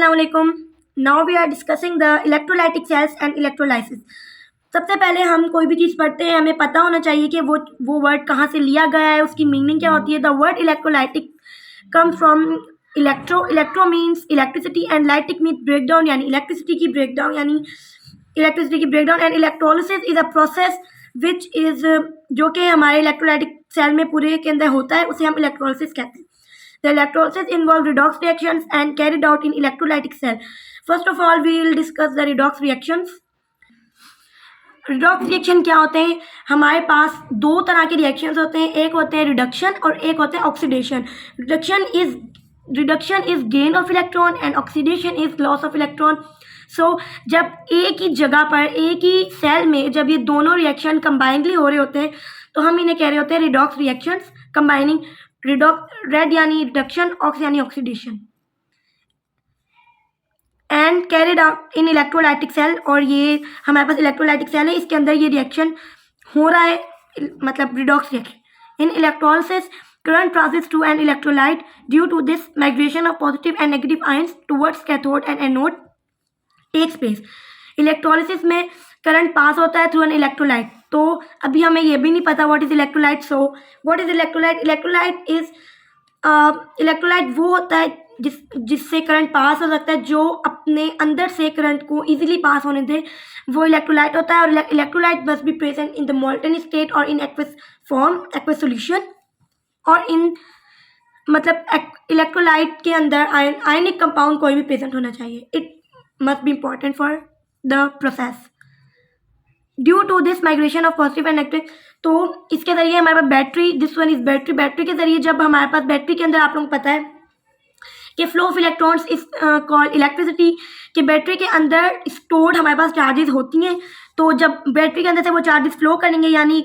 अस्सलाम वालेकुम। Now we are discussing the electrolytic cells and electrolysis. सबसे पहले हम कोई भी चीज़ पढ़ते हैं हमें पता होना चाहिए कि वो वर्ड कहाँ से लिया गया है, उसकी मीनिंग क्या होती है। The word electrolytic comes from electro means electricity and lytic means breakdown यानी इलेक्ट्रिसिटी की breakdown and electrolysis is a process which is जो कि हमारे इलेक्ट्रोलाइटिक सेल में पूरे के अंदर होता है, उसे हम इलेक्ट्रोलिसिस कहते हैं। The electrolysis involve redox reactions and carried out in electrolytic cell. First of all, we will discuss the redox reactions. Redox reaction क्या होते हैं? हमारे पास दो तरह के रिएक्शंस होते हैं, एक होते हैं रिडक्शन और एक होते हैं oxidation. Reduction is gain of electron and oxidation is loss of electron. So जब एक ही जगह पर एक ही सेल में जब ये दोनों रिएक्शन कंबाइनली हो रहे होते हैं तो हम इन्हें कह रहे होते हैं रिडॉक्स रिएक्शंस कंबाइनिंग रेड यानी रिडक्शन, ऑक्स यानी oxidation and carried out in electrolytic cell. और ये हमारे पास इलेक्ट्रोलाइटिक सेल है, इसके अंदर ये रिएक्शन हो रहा है, मतलब redox reaction. In electrolysis current passes through an electrolyte. Due to this, migration of positive and negative ions towards cathode and anode takes place. Electrolysis में करंट पास होता है थ्रू एन इलेक्ट्रोलाइट। तो अभी हमें ये भी नहीं पता what is electrolyte. So what is electrolyte? Electrolyte वो होता है जिससे करंट पास हो सकता है, जो अपने अंदर से करंट को इजीली पास होने दे, वो इलेक्ट्रोलाइट होता है। और electrolyte must be present in the molten state और in aqueous form, aqueous solution, और इन मतलब इलेक्ट्रोलाइट के अंदर आयनिक कंपाउंड कोई भी प्रेजेंट होना चाहिए। It must be important for the process. Due to this migration of positive and negative, तो इसके जरिए हमारे पास battery, this one is battery के जरिए जब हमारे पास बैटरी के अंदर आप लोगों को पता है कि flow of electrons is called electricity, कि बैटरी के अंदर स्टोर्ड हमारे पास चार्जेस होती हैं। तो जब बैटरी के अंदर से वो चार्जेस फ्लो करेंगे यानी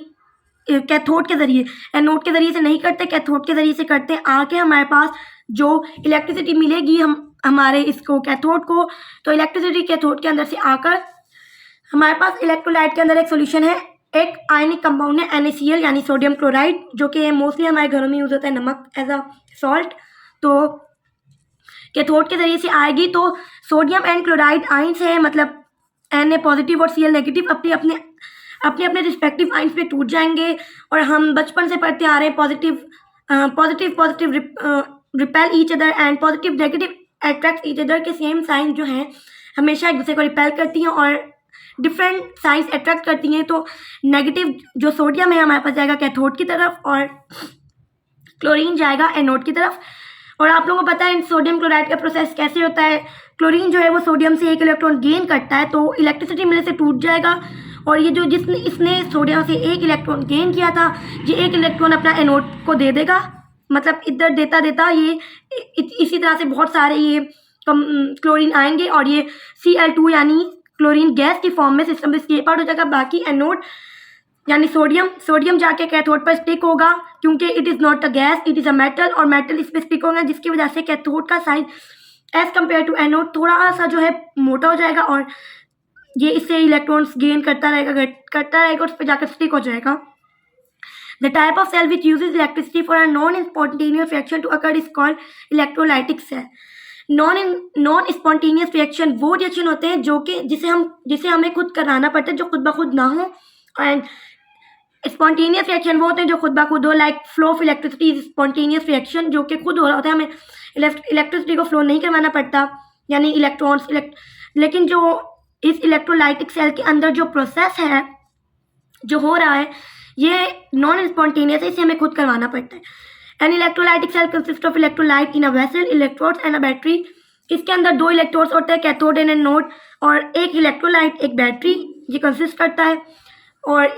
कैथोड के जरिए, एनोड के जरिए से नहीं करते, कैथोड के जरिए से करते हैं, आके हमारे पास जो इलेक्ट्रिसिटी मिलेगी हमारे इसको कैथोड को, तो इलेक्ट्रिसिटी कैथोड के अंदर से आकर हमारे पास इलेक्ट्रोलाइट के अंदर एक सोल्यूशन है, एक आयनिक कंपाउंड है NaCl यानी सोडियम क्लोराइड, जो कि मोस्टली हमारे घरों में यूज़ होता है नमक एज अ सॉल्ट। तो कैथोड के जरिए से आएगी तो सोडियम एंड क्लोराइड आयंस है, मतलब Na पॉजिटिव और Cl नेगेटिव अपने रिस्पेक्टिव आइंस पे टूट जाएंगे। और हम बचपन से पढ़ते आ रहे हैं positive repel each other and positive negative attract each other के सेम साइन जो हैं हमेशा एक दूसरे को रिपेल करती हैं और डिफरेंट साइंस अट्रैक्ट करती हैं। तो नेगेटिव जो सोडियम है हमारे पास जाएगा कैथोड की तरफ और क्लोरीन जाएगा एनोड की तरफ। और आप लोगों को पता है सोडियम क्लोराइड का प्रोसेस कैसे होता है। क्लोरीन जो है वो सोडियम से एक इलेक्ट्रॉन गेन करता है, तो इलेक्ट्रिसिटी मिलने से टूट जाएगा। और ये जो इसने सोडियम से एक इलेक्ट्रॉन गेन किया था, ये एक इलेक्ट्रॉन अपना एनोड को दे देगा, मतलब इधर देता ये इसी तरह से बहुत सारे ये क्लोरीन आएंगे और ये Cl2 यानी क्लोरीन गैस की फॉर्म में सिस्टम से स्केप आउट हो जाएगा। बाकी एनोड यानी सोडियम जाके कैथोड पर स्टिक होगा, क्योंकि it is not a gas, it is a metal, और मेटल इस पर स्टिक होगा, जिसकी वजह से कैथोड का size as compare to anode थोड़ा सा जो है मोटा हो जाएगा और ये इससे इलेक्ट्रॉन्स गेन करता रहेगा उस पर जाकर स्टिक हो जाएगा। The type of cell which uses electricity for a non spontaneous reaction to occur is called electrolytic cell. Non spontaneous reaction वो रिएक्शन होते हैं जो कि जिसे हमें खुद कराना पड़ता है, जो खुद ब खुद ना हो। एंड स्पॉन्टेनियस रिएक्शन वो होते हैं जो खुद ब खुद हो, like flow of electricity is spontaneous reaction, जो कि खुद हो रहा होता है, हमें इलेक्ट्रिसिटी को फ्लो नहीं करवाना पड़ता, यानी इलेक्ट्रॉन्स। लेकिन जो इस इलेक्ट्रोलाइटिक सेल के अंदर जो प्रोसेस है जो हो रहा है ये नॉन स्पॉन्टेनियस है, इसे हमें खुद करवाना पड़ता है। An electrolytic cell consist of electrolyte in a vessel, electrodes and a battery. इसके अंदर दो इलेक्ट्रोड्स होते हैं, कैथोड एंड एनोड, और एक इलेक्ट्रोलाइट एक बैटरी ये कंसिस्ट करता है। और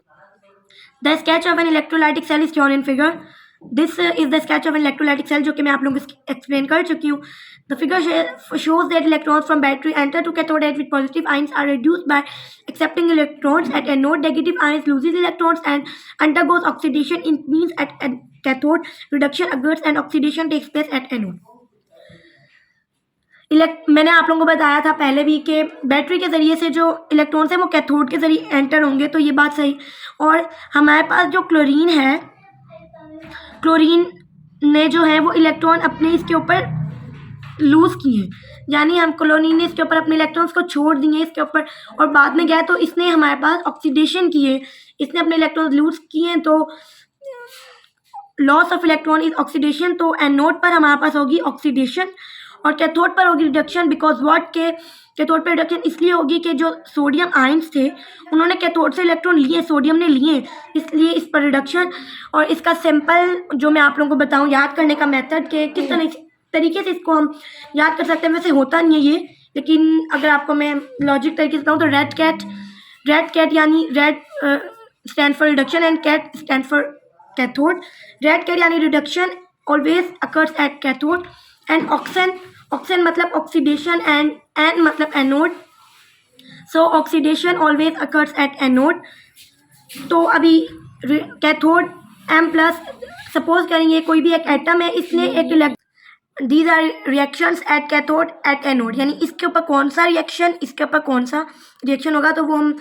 the sketch of an electrolytic cell is shown in figure. This is the sketch of an electrolytic cell, जो कि मैं आप लोगों को एक्सप्लेन कर चुकी हूँ। The figure shows that electrons from battery enter to cathode with positive ions are reduced by accepting electrons at anode. Negative ions loses electrons and undergoes oxidation. It means at cathode reduction occurs and oxidation takes place at anode. मैंने आप लोगों को बताया था पहले भी कि battery के ज़रिए से जो इलेक्ट्रॉन्स हैं वो कैथोड के ज़रिए एंटर होंगे, तो ये बात सही। और हमारे पास जो क्लोरीन है, क्लोरीन ने जो है वो इलेक्ट्रॉन अपने इसके ऊपर लूज़ किए, यानी हम कॉलोनी ने इसके ऊपर अपने इलेक्ट्रॉन्स को छोड़ दिए इसके ऊपर और बाद में गया तो इसने हमारे पास ऑक्सीडेशन किए, इसने अपने इलेक्ट्रॉन्स लूज किए, तो loss of electron is oxidation. तो एनोड पर हमारे पास होगी ऑक्सीडेशन और कैथोड पर होगी रिडक्शन। बिकॉज व्हाट के कैथोड पर रिडक्शन इसलिए होगी कि जो सोडियम आयंस थे उन्होंने कैथोड से इलेक्ट्रॉन लिए, सोडियम ने लिए, इसलिए इस पर रिडक्शन। और इसका सिंपल जो मैं आप लोगों को बताऊं याद करने का मेथड के किस तरीके से इसको हम याद कर सकते हैं, वैसे होता नहीं है ये, लेकिन अगर आपको मैं लॉजिक तरीके से बताऊँ तो रेड कैट यानी red stand for reduction and cat stand for cathode. Red cat यानी reduction always occurs at cathode and ऑक्सन मतलब ऑक्सीडेशन एंड एन मतलब anode. So oxidation always occurs at anode. तो अभी कैथोड M प्लस सपोज करेंगे कोई भी एक एटम है, इसने एक these are reactions at cathode at anode, यानी इसके ऊपर कौन सा रिएक्शन इसके ऊपर कौन सा रिएक्शन होगा तो वो हम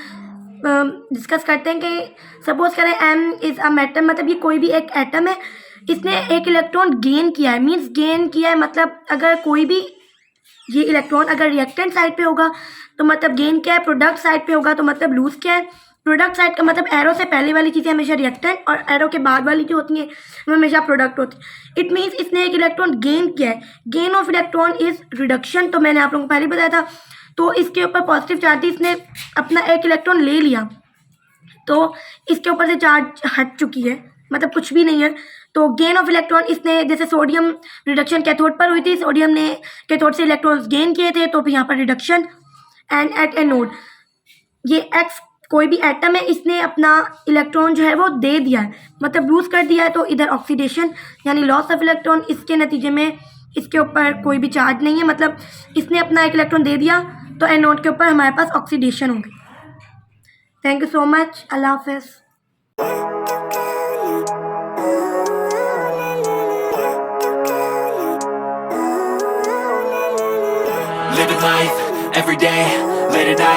डिस्कस करते हैं। कि सपोज करें M इज़ अ मेटल, मतलब ये कोई भी एक एटम है, इसने एक इलेक्ट्रॉन गेन किया है, मीन्स गेन किया है मतलब अगर कोई भी ये इलेक्ट्रॉन अगर रिएक्टेंट साइड पे होगा तो मतलब गेन क्या है, प्रोडक्ट साइड पे होगा तो मतलब लूज क्या है। प्रोडक्ट साइड का मतलब एरो से पहले वाली चीज़ें हमेशा रिएक्टेंट और एरो के बाद वाली जो होती हैं वो हमेशा प्रोडक्ट होती है। इट मीन्स इसने एक इलेक्ट्रॉन गेन किया है, gain of electron is reduction. तो मैंने आप लोगों को पहले बताया था। तो इसके ऊपर पॉजिटिव चार्ज थी, इसने अपना एक इलेक्ट्रॉन ले लिया तो इसके ऊपर से चार्ज हट चुकी है, मतलब कुछ भी नहीं है। तो गेन ऑफ इलेक्ट्रॉन इसने जैसे सोडियम रिडक्शन कैथोड पर हुई थी, सोडियम ने कैथोड से इलेक्ट्रॉन्स गेन किए थे तो फिर यहाँ पर रिडक्शन। एंड एट एनोड ये एक्स कोई भी एटम है, इसने अपना इलेक्ट्रॉन जो है वो दे दिया है, मतलब लूज कर दिया है, तो इधर ऑक्सीडेशन यानी लॉस ऑफ इलेक्ट्रॉन। इसके नतीजे में इसके ऊपर कोई भी चार्ज नहीं है, मतलब इसने अपना एक इलेक्ट्रॉन दे दिया तो एनोड के ऊपर हमारे पास ऑक्सीडेशन होगी। थैंक यू सो मच, अल्लाह हाफिज़। Living life every day, late at night.